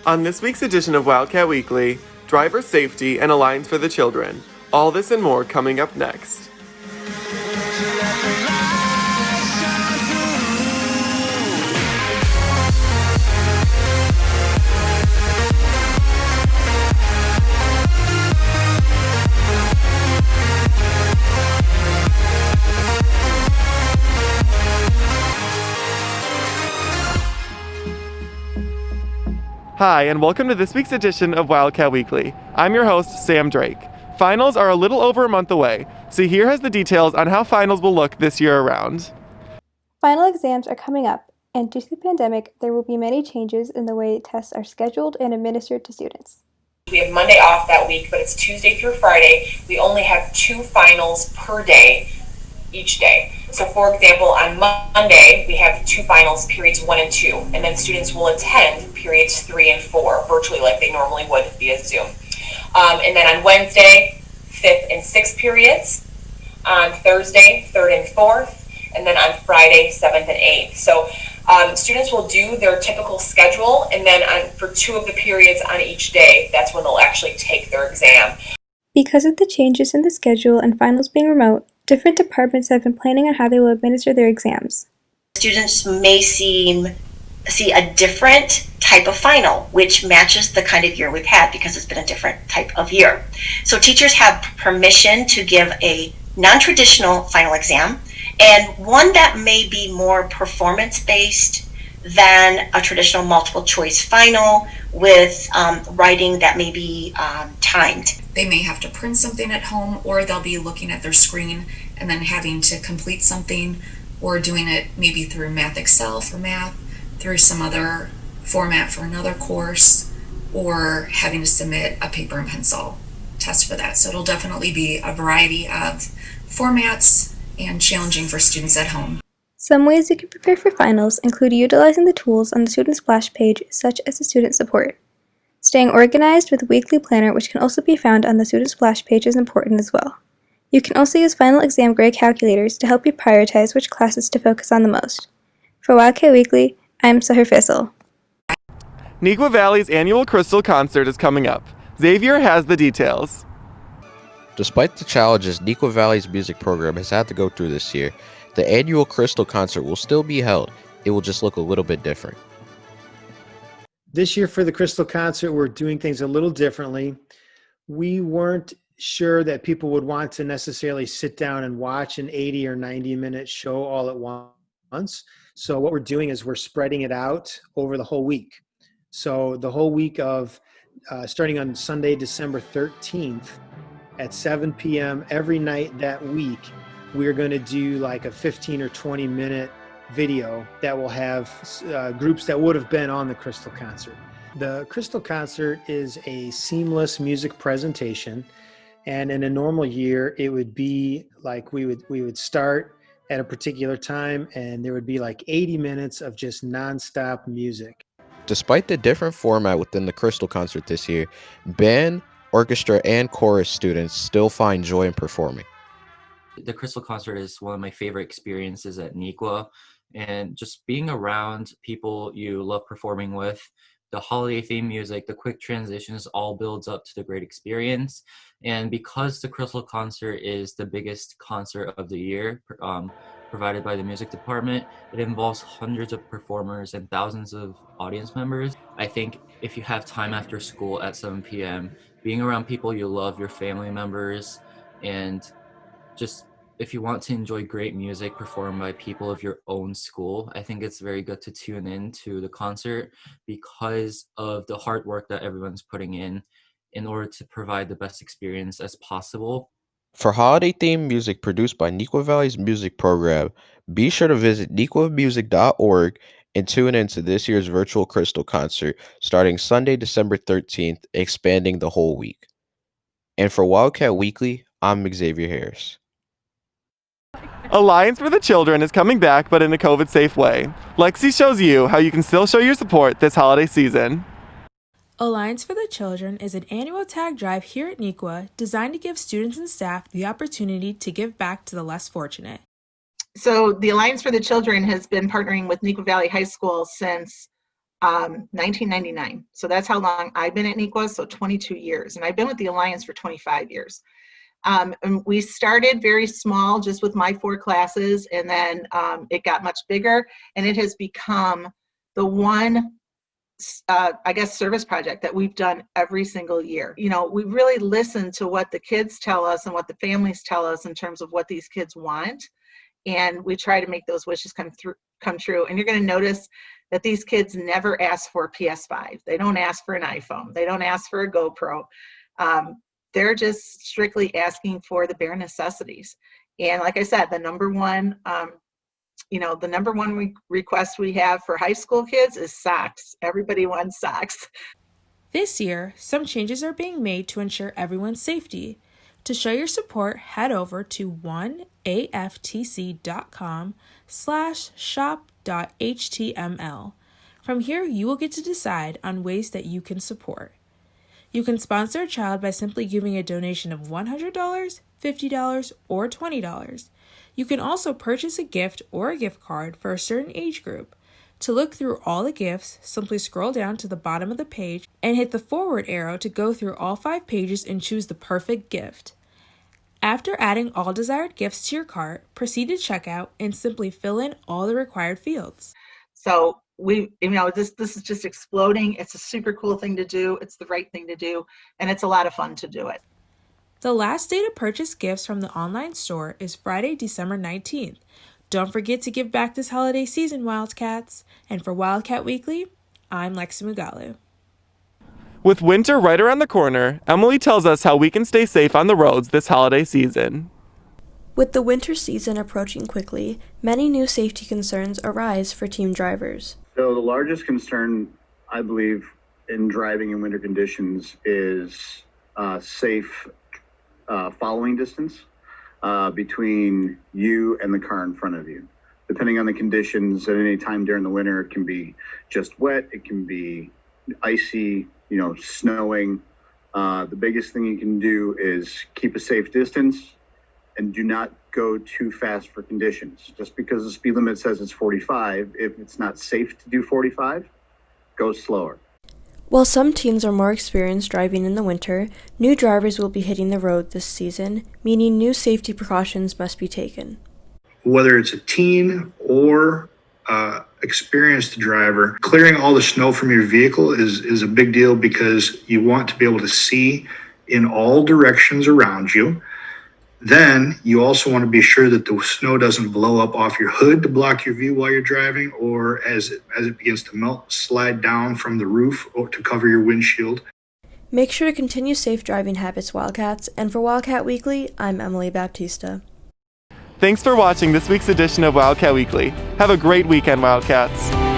On this week's edition of Wildcat Weekly, driver safety and a Alliance for the Children. All this and more coming up next. Hi, and welcome to this week's edition of Wildcat Weekly. I'm your host, Sam Drake. Finals are a little over a month away, so here has the details on how finals will look this year around. Final exams are coming up, and due to the pandemic, there will be many changes in the way tests are scheduled and administered to students. We have Monday off that week, but it's Tuesday through Friday. We only have 2 finals per day, each day. So for example, on Monday, we have 2 finals, periods 1 and 2, and then students will attend periods 3 and 4, virtually like they normally would via Zoom. And then on Wednesday, 5th and 6th periods. On Thursday, 3rd and 4th, and then on Friday, 7th and 8th. So students will do their typical schedule, and then for 2 of the periods on each day, that's when they'll actually take their exam. Because of the changes in the schedule and finals being remote, different departments have been planning on how they will administer their exams. Students may see a different type of final, which matches the kind of year we've had because it's been a different type of year. So teachers have permission to give a non-traditional final exam, and one that may be more performance-based than a traditional multiple choice final with writing that may be timed. They may have to print something at home, or they'll be looking at their screen and then having to complete something, or doing it maybe through Math Excel for math, through some other format for another course, or having to submit a paper and pencil test for that. So it'll definitely be a variety of formats and challenging for students at home. Some ways you can prepare for finals include utilizing the tools on the student splash page, such as the student support. Staying organized with a weekly planner, which can also be found on the student splash page, is important as well. You can also use final exam grade calculators to help you prioritize which classes to focus on the most. For Wildcat Weekly, I'm Sahar Faisal. Neuqua Valley's annual Crystal Concert is coming up. Xavier has the details. Despite the challenges Neuqua Valley's music program has had to go through this year, the annual Crystal Concert will still be held. It will just look a little bit different. This year for the Crystal Concert, we're doing things a little differently. We weren't sure that people would want to necessarily sit down and watch an 80 or 90-minute show all at once. So what we're doing is we're spreading it out over the whole week. So the whole week of starting on Sunday, December 13th at 7 p.m. every night that week, we're going to do like a 15 or 20-minute video that will have groups that would have been on the Crystal Concert. The Crystal Concert is a seamless music presentation, and in a normal year, it would be like we would start at a particular time, and there would be like 80 minutes of just nonstop music. Despite the different format within the Crystal Concert this year, band, orchestra, and chorus students still find joy in performing. The Crystal Concert is one of my favorite experiences at Neuqua, and just being around people you love performing with, the holiday theme music, the quick transitions, all builds up to the great experience. And because the Crystal Concert is the biggest concert of the year provided by the music department, it involves hundreds of performers and thousands of audience members. I think if you have time after school at 7 p.m., being around people you love, your family members, and just if you want to enjoy great music performed by people of your own school, I think it's very good to tune in to the concert because of the hard work that everyone's putting in order to provide the best experience as possible. For holiday-themed music produced by Neuqua Valley's music program, be sure to visit neuquamusic.org and tune in to this year's virtual Crystal Concert starting Sunday, December 13th, expanding the whole week. And for Wildcat Weekly, I'm Xavier Harris. Alliance for the Children is coming back, but in a COVID-safe way. Lexi shows you how you can still show your support this holiday season. Alliance for the Children is an annual tag drive here at Neuqua designed to give students and staff the opportunity to give back to the less fortunate. So the Alliance for the Children has been partnering with Neuqua Valley High School since 1999. So that's how long I've been at NEQA, so 22 years. And I've been with the Alliance for 25 years. And we started very small, just with my 4 classes, and then it got much bigger, and it has become the one, I guess, service project that we've done every single year. You know, we really listen to what the kids tell us and what the families tell us in terms of what these kids want, and we try to make those wishes come true. And you're going to notice that these kids never ask for a PS5. They don't ask for an iPhone. They don't ask for a GoPro. They're just strictly asking for the bare necessities. And like I said, the number one request we have for high school kids is socks. Everybody wants socks. This year, some changes are being made to ensure everyone's safety. To show your support, head over to 1aftc.com/shop.html. From here, you will get to decide on ways that you can support. You can sponsor a child by simply giving a donation of $100, $50, or $20. You can also purchase a gift or a gift card for a certain age group. To look through all the gifts, simply scroll down to the bottom of the page and hit the forward arrow to go through all 5 pages and choose the perfect gift. After adding all desired gifts to your cart, proceed to checkout and simply fill in all the required fields. So this is just exploding. It's a super cool thing to do. It's the right thing to do, and it's a lot of fun to do it. The last day to purchase gifts from the online store is Friday, December 19th. Don't forget to give back this holiday season, Wildcats. And for Wildcat Weekly, I'm Lexi Mugalu. With winter right around the corner, Emily tells us how we can stay safe on the roads this holiday season. With the winter season approaching quickly, many new safety concerns arise for team drivers. So the largest concern, I believe, in driving in winter conditions is safe following distance between you and the car in front of you. Depending on the conditions, at any time during the winter, it can be just wet, it can be icy, snowing. The biggest thing you can do is keep a safe distance and do not go too fast for conditions. Just because the speed limit says it's 45, if it's not safe to do 45, go slower. While some teams are more experienced driving in the winter, new drivers will be hitting the road this season, meaning new safety precautions must be taken. Whether it's a teen or experienced driver, clearing all the snow from your vehicle is a big deal because you want to be able to see in all directions around you. Then you also want to be sure that the snow doesn't blow up off your hood to block your view while you're driving, or as it begins to melt, slide down from the roof or to cover your windshield. Make sure to continue safe driving habits, Wildcats. And for Wildcat Weekly, I'm Emily Baptista. Thanks for watching this week's edition of Wildcat Weekly. Have a great weekend, Wildcats.